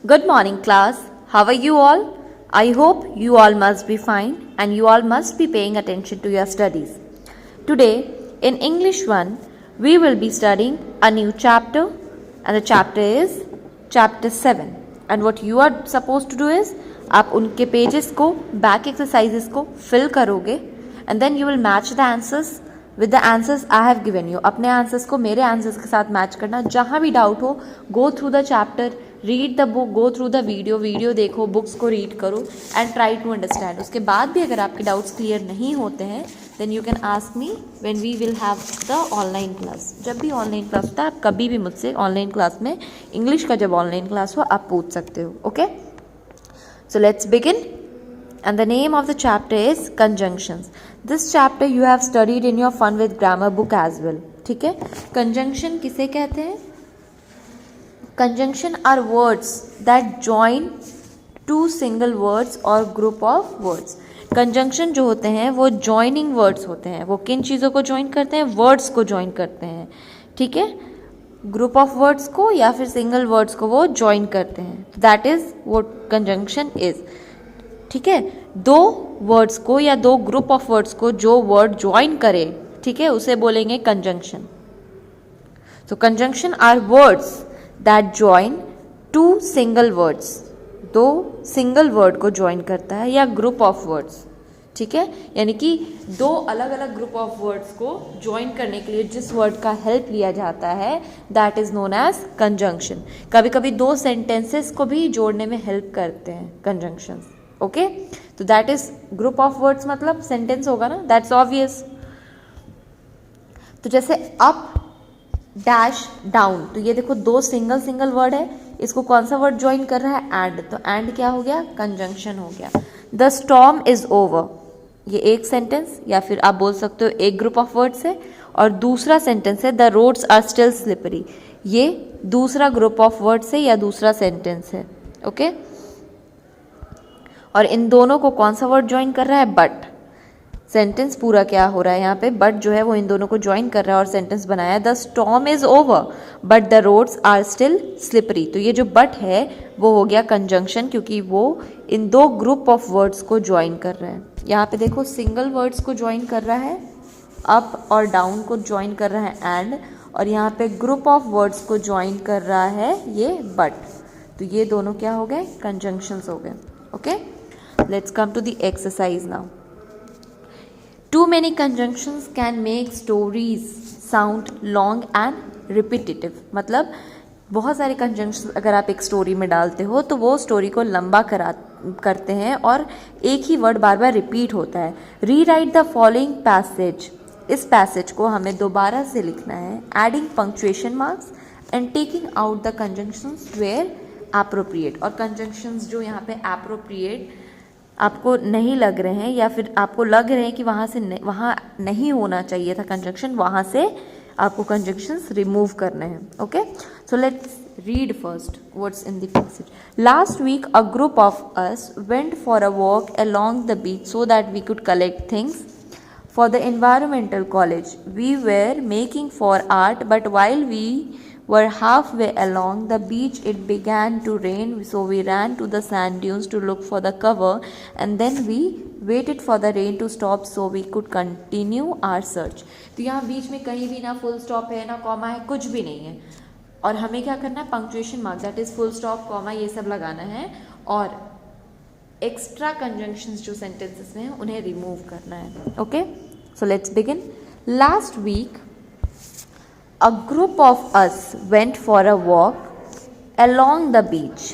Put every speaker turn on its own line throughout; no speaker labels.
Good morning, class. How are you all? I hope you all must be fine and you all must be paying attention to your studies. Today, in English 1, we will be studying a new chapter, and the chapter is chapter 7. And what you are supposed to do is, आप उनके pages को, back exercises को fill करोगे, and then you will match the answers with the answers I have given you. अपने answers को मेरे answers के साथ match करना. जहाँ भी doubt हो, go through the chapter, read the book, go through the video देखो, books को read करो and try to understand. उसके बाद भी अगर आपके doubts clear नहीं होते हैं, then you can ask me when we will have the online class. जब भी online class होता है, आप कभी भी मुझसे online class में English का जब online class हो, आप पूछ सकते हो. Okay? So let's begin. And the name of the chapter is conjunctions. This chapter you have studied in your fun with grammar book as well. ठीक है? Conjunction किसे कहते हैं? Conjunction are words that join two single words or group of words. Conjunction जो होते हैं वो joining words होते हैं. वो किन चीज़ों को join करते हैं? Words को join करते हैं. ठीक है? Group of words को या फिर single words को वो join करते हैं. That is what conjunction is. ठीक है, दो वर्ड्स को या दो ग्रुप ऑफ वर्ड्स को जो वर्ड ज्वाइन करे, ठीक है, उसे बोलेंगे conjunction. So conjunction are words that join two single words. दो सिंगल वर्ड को ज्वाइन करता है या ग्रुप ऑफ वर्ड्स. ठीक है, यानी कि दो अलग अलग ग्रुप ऑफ वर्ड्स को ज्वाइन करने के लिए जिस वर्ड का हेल्प लिया जाता है that is known as conjunction. कभी कभी दो सेंटेंसेस को भी जोड़ने में हेल्प करते हैं कंजंक्शंस. ओके, तो that is group of words मतलब सेंटेंस होगा ना, दैट्स ऑब्वियस. तो जैसे अप डैश डाउन, तो ये देखो दो सिंगल सिंगल वर्ड है, इसको कौन सा वर्ड ज्वाइन कर रहा है? एंड. तो एंड क्या हो गया? कंजंक्शन हो गया. द स्टॉर्म इज ओवर, ये एक सेंटेंस या फिर आप बोल सकते हो एक ग्रुप ऑफ वर्ड्स है. और दूसरा सेंटेंस है the roads are still slippery, ये दूसरा ग्रुप ऑफ वर्ड्स है या दूसरा सेंटेंस है. ओके, और इन दोनों को कौन सा वर्ड ज्वाइन कर रहा है? बट. सेंटेंस पूरा क्या हो रहा है यहाँ पे? बट जो है वो इन दोनों को ज्वाइन कर रहा है और सेंटेंस बनाया है the storm is over but the roads are still slippery. तो ये जो बट है वो हो गया कंजंक्शन, क्योंकि वो इन दो ग्रुप ऑफ वर्ड्स को ज्वाइन कर रहा है. यहाँ पे देखो सिंगल वर्ड्स को ज्वाइन कर रहा है, अप और डाउन को ज्वाइन कर रहा है एंड, और यहाँ पे ग्रुप ऑफ वर्ड्स को ज्वाइन कर रहा है ये बट. तो ये दोनों क्या हो गए? कंजंक्शंस हो गए. Okay, let's come to the exercise now. Too many conjunctions can make stories sound long and repetitive. मतलब बहुत सारे conjunctions अगर आप एक स्टोरी में डालते हो तो वो स्टोरी को लंबा करते हैं और एक ही वर्ड बार बार रिपीट होता है. रीराइट द फॉलोइंग पैसेज, इस पैसेज को हमें दोबारा से लिखना है. Adding punctuation marks and taking out the conjunctions where appropriate. और कंजंक्शंस जो यहाँ पे एप्रोप्रिएट आपको नहीं लग रहे हैं या फिर आपको लग रहे हैं कि वहाँ नहीं होना चाहिए था कंजंक्शन, वहाँ से आपको कंजंक्शंस रिमूव करने हैं. Okay, so let's read first what's in the passage. Last week a group of us went for a walk along the beach so that we could collect things for the environmental college. We were making for art, but while we were halfway along the beach, it began to rain, so we ran to the sand dunes to look for the cover, and then we waited for the rain to stop so we could continue our search. तो यहाँ बीच में कहीं भी ना full stop है ना comma है, कुछ भी नहीं है, और हमें क्या करना है? Punctuation mark that is full stop comma ये सब लगाना है और एक्स्ट्रा कंजंक्शंस जो सेंटेंसेस में हैं उन्हें रिमूव करना है. Okay, so let's begin. Last week, a group of us went for a walk along the beach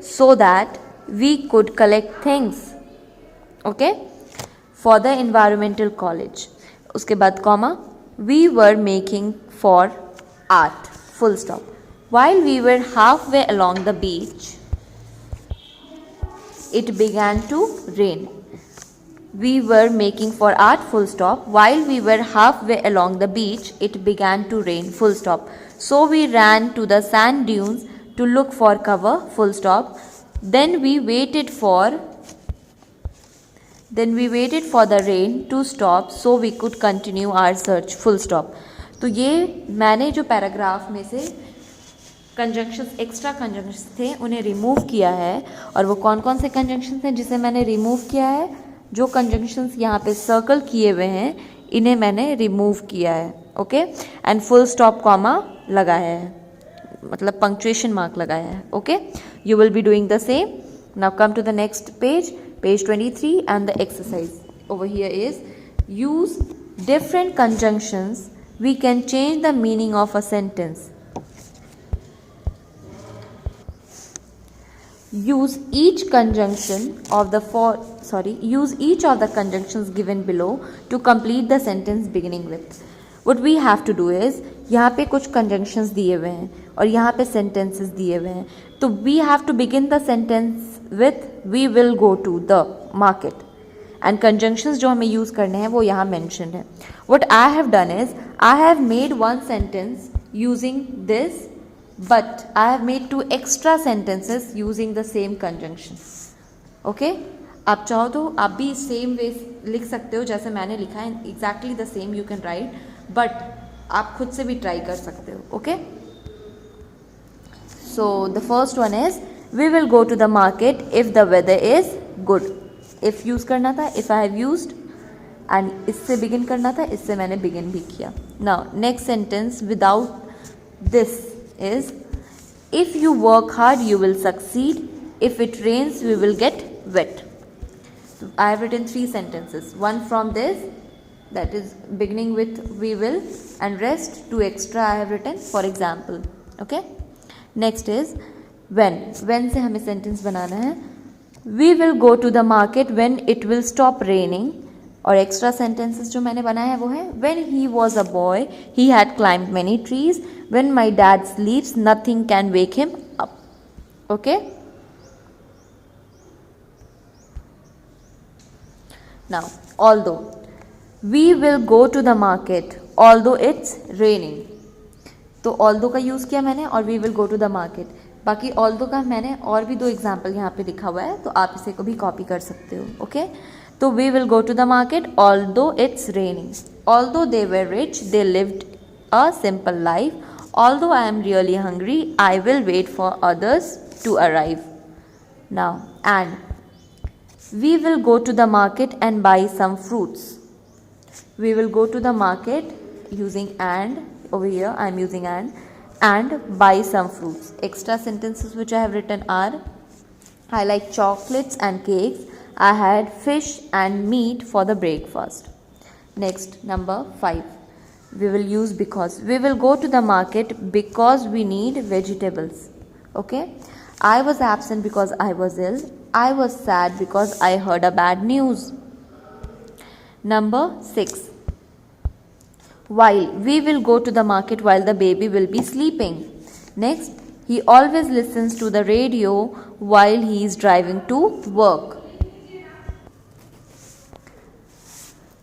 so that we could collect things, okay, for the environmental college. उसके बाद comma, we were making for art, full stop. While we were halfway along the beach, it began to rain. We were making for art, full stop. While we were halfway along the beach, it began to rain, full stop. So we ran to the sand dunes to look for cover, full stop. Then we waited for the rain to stop so we could continue our search, full stop. तो ये मैंने जो paragraph में से conjunctions, extra conjunctions थे उन्हें remove किया है। और वो कौन कौन से कंजंक्शंस हैं जिसे मैंने रिमूव किया है? जो कंजंक्शंस यहाँ पे सर्कल किए हुए हैं इन्हें मैंने रिमूव किया है। Okay, and full stop comma लगाया है, मतलब पंक्चुएशन मार्क लगाया है। Okay, you will be doing the same. Now come to the next page, page 23, and the exercise over here is use different conjunctions, we can change the meaning of a sentence. Use each of the conjunctions given below to complete the sentence beginning with. What we have to do is, यहाँ पे कुछ conjunctions दिए हुए हैं और यहाँ पे sentences दिए हुए हैं, तो we have to begin the sentence with we will go to the market. And conjunctions जो हमें यूज़ करने हैं वो यहाँ मैंशनड है। What I have done is I have made one sentence using this, but I have made 2 extra sentences using the same conjunction. Okay, आप चाहो तो आप भी सेम वे लिख सकते हो जैसे मैंने लिखा है, exactly the same you can write, but आप खुद से भी ट्राई कर सकते हो। Okay, so the first one is we will go to the market if the weather is good. If use करना था, if I have used, and इससे बिगिन करना था, इससे मैंने बिगिन भी किया। Now next sentence without this is if you work hard you will succeed, if it rains we will get wet. I have written 3 sentences, one from this that is beginning with we will, and rest 2 extra I have written for example. Okay, next is when से हमें sentence बनाना है, We will go to the market when it will stop raining. और extra sentences जो मैंने बनाया है वो है when he was a boy he had climbed many trees, when my dad sleeps nothing can wake him up. Okay, now although we will go to the market although it's raining, तो although का use किया मैंने और we will go to the market। बाकी although का मैंने और भी 2 एग्जाम्पल यहाँ पे लिखा हुआ है, तो आप इसे को भी कॉपी कर सकते हो। ओके, तो we will go to the market although it's raining, although they were rich they lived a simple life, although I am really hungry I will wait for others to arrive. Now and we will go to the market and buy some fruits. We will go to the market using and, over here I am using and buy some fruits. Extra sentences which I have written are I like chocolates and cakes, I had fish and meat for the breakfast. Next, number 5, we will use because. We will go to the market because we need vegetables. Okay, I was absent because I was ill, I was sad because I heard a bad news. Number 6, while we will go to the market while the baby will be sleeping. Next, he always listens to the radio while he is driving to work.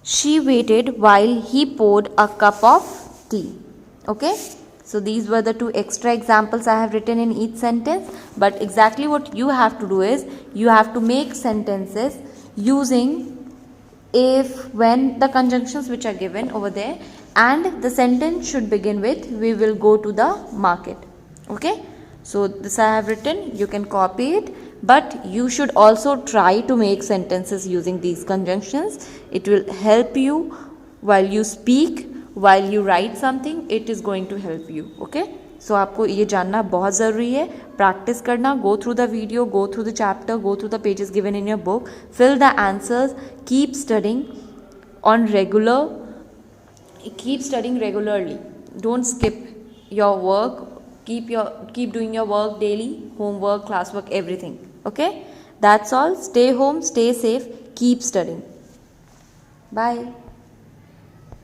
She waited while he poured a cup of tea. Okay, so these were the 2 extra examples I have written in each sentence, but exactly what you have to do is you have to make sentences using if, when, the conjunctions which are given over there, and the sentence should begin with we will go to the market. Okay, so this I have written, you can copy it, but you should also try to make sentences using these conjunctions. It will help you while you speak, while you write something, it is going to help you. Okay, so आपको ये जानना बहुत ज़रूरी है, practice करना, go through the video, go through the chapter, go through the pages given in your book, fill the answers, keep studying regularly, don't skip your work, keep doing your work daily, homework, classwork, everything. Okay, that's all. Stay home, stay safe, keep studying. Bye.